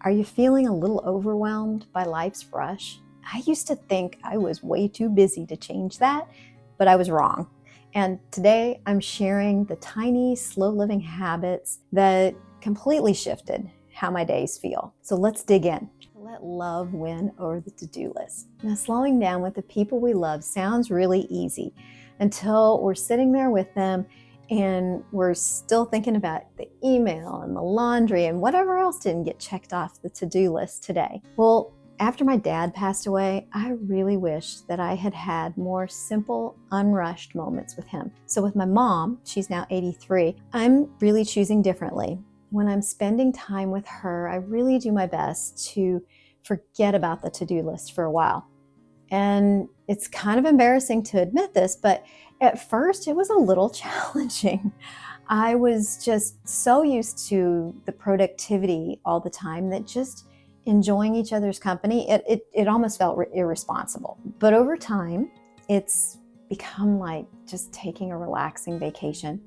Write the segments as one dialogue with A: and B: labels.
A: Are you feeling a little overwhelmed by life's rush? I used to think I was way too busy to change that, but I was wrong. And today I'm sharing the tiny, slow living habits that completely shifted how my days feel. So let's dig in. Let love win over the to-do list. Now, slowing down with the people we love sounds really easy until we're sitting there with them and we're still thinking about the email and the laundry and whatever else didn't get checked off the to-do list today. Well, after my dad passed away, I really wish that I had had more simple, unrushed moments with him. So with my mom, she's now 83, I'm really choosing differently. When I'm spending time with her, I really do my best to forget about the to-do list for a while. And it's kind of embarrassing to admit this, but at first it was a little challenging. I was just so used to the productivity all the time that just enjoying each other's company, it almost felt irresponsible. But over time, it's become like just taking a relaxing vacation.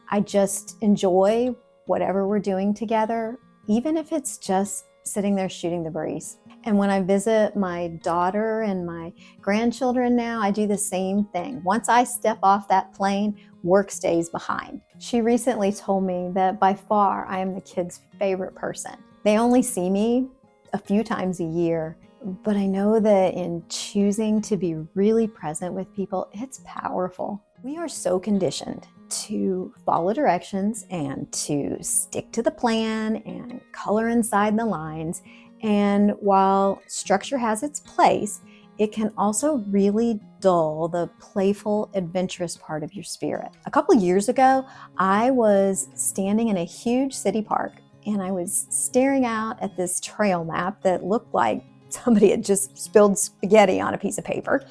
A: I just enjoy whatever we're doing together, even if it's just sitting there shooting the breeze. And when I visit my daughter and my grandchildren now, I do the same thing. Once I step off that plane, work stays behind. She recently told me that by far I am the kids' favorite person. They only see me a few times a year, but I know that in choosing to be really present with people, it's powerful. We are so conditioned to follow directions and to stick to the plan and color inside the lines. And while structure has its place, it can also really dull the playful, adventurous part of your spirit. A couple of years ago, I was standing in a huge city park and I was staring out at this trail map that looked like somebody had just spilled spaghetti on a piece of paper.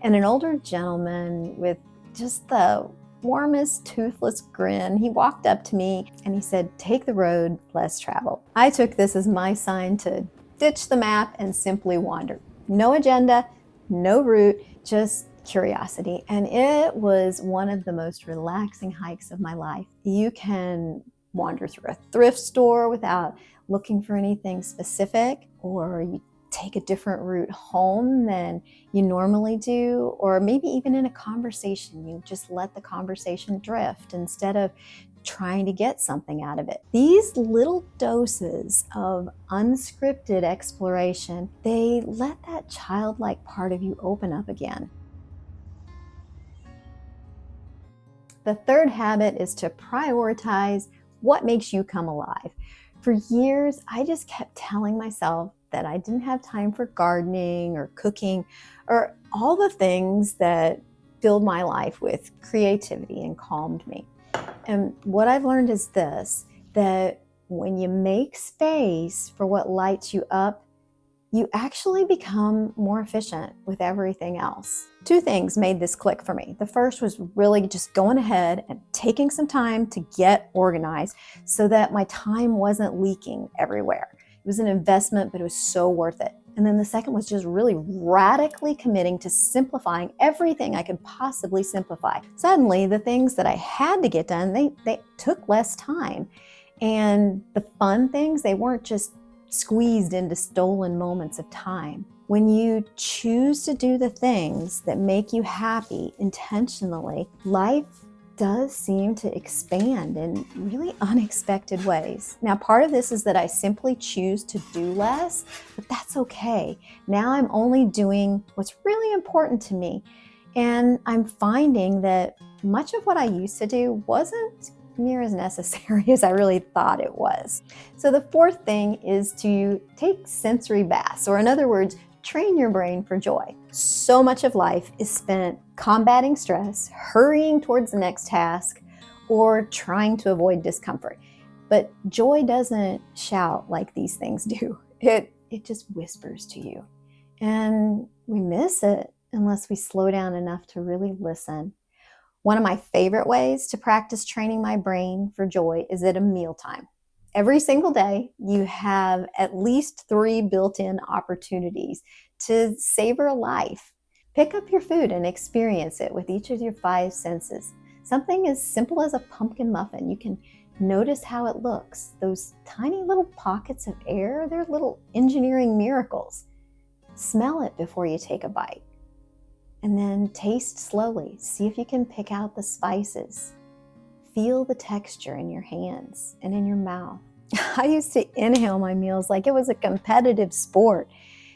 A: And an older gentleman with just the warmest, toothless grin, he walked up to me and he said, "Take the road less traveled." I took this as my sign to ditch the map and simply wander. No agenda, no route, just curiosity. And it was one of the most relaxing hikes of my life. You can wander through a thrift store without looking for anything specific, or you take a different route home than you normally do, or maybe even in a conversation, you just let the conversation drift instead of trying to get something out of it. These little doses of unscripted exploration, they let that childlike part of you open up again. The third habit is to prioritize what makes you come alive. For years, I just kept telling myself that I didn't have time for gardening or cooking or all the things that filled my life with creativity and calmed me. And what I've learned is this, that when you make space for what lights you up, you actually become more efficient with everything else. Two things made this click for me. The first was really just going ahead and taking some time to get organized so that my time wasn't leaking everywhere. It was an investment, but it was so worth it. And then the second was just really radically committing to simplifying everything I could possibly simplify. Suddenly, the things that I had to get done, they took less time. And the fun things, they weren't just squeezed into stolen moments of time. When you choose to do the things that make you happy intentionally, life does seem to expand in really unexpected ways. Now, part of this is that I simply choose to do less, but that's okay. Now I'm only doing what's really important to me. And I'm finding that much of what I used to do wasn't near as necessary as I really thought it was. So the fourth thing is to take sensory baths, or in other words, train your brain for joy. So much of life is spent combating stress, hurrying towards the next task, or trying to avoid discomfort. But joy doesn't shout like these things do. It just whispers to you. And we miss it unless we slow down enough to really listen. One of my favorite ways to practice training my brain for joy is at a mealtime. Every single day, you have at least 3 built-in opportunities to savor life. Pick up your food and experience it with each of your 5 senses. Something as simple as a pumpkin muffin. You can Notice how it looks. Those tiny little pockets of air, they're little engineering miracles. Smell it before you take a bite. And then taste slowly. See if you can pick out the spices. Feel the texture in your hands and in your mouth. I used to inhale my meals like it was a competitive sport.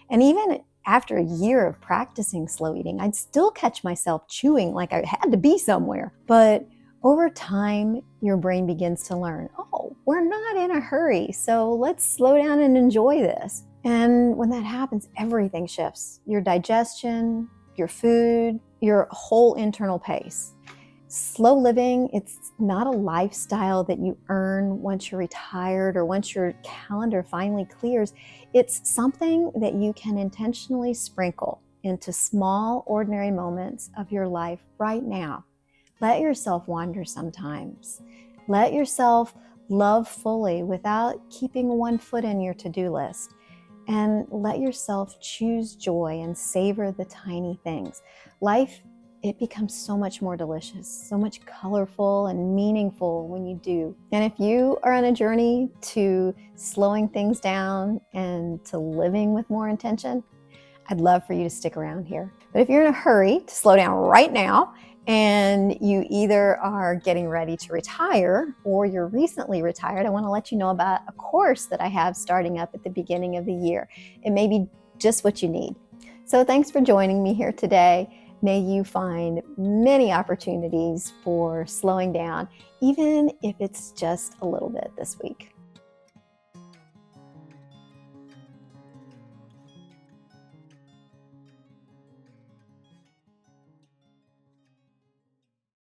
A: And even after a year of practicing slow eating, I'd still catch myself chewing like I had to be somewhere. But over time, your brain begins to learn, oh, we're not in a hurry, so let's slow down and enjoy this. And when that happens, everything shifts. Your digestion, your food, your whole internal pace. Slow living, it's not a lifestyle that you earn once you're retired or once your calendar finally clears. It's something that you can intentionally sprinkle into small, ordinary moments of your life right now. Let yourself wander sometimes. Let yourself love fully without keeping one foot in your to-do list. And let yourself choose joy and savor the tiny things. Life, it becomes so much more delicious, so much colorful and meaningful when you do. And if you are on a journey to slowing things down and to living with more intention, I'd love for you to stick around here. But if you're in a hurry to slow down right now, and you either are getting ready to retire or you're recently retired, I want to let you know about a course that I have starting up at the beginning of the year. It may be just what you need. So thanks for joining me here today. May you find many opportunities for slowing down, even if it's just a little bit this week.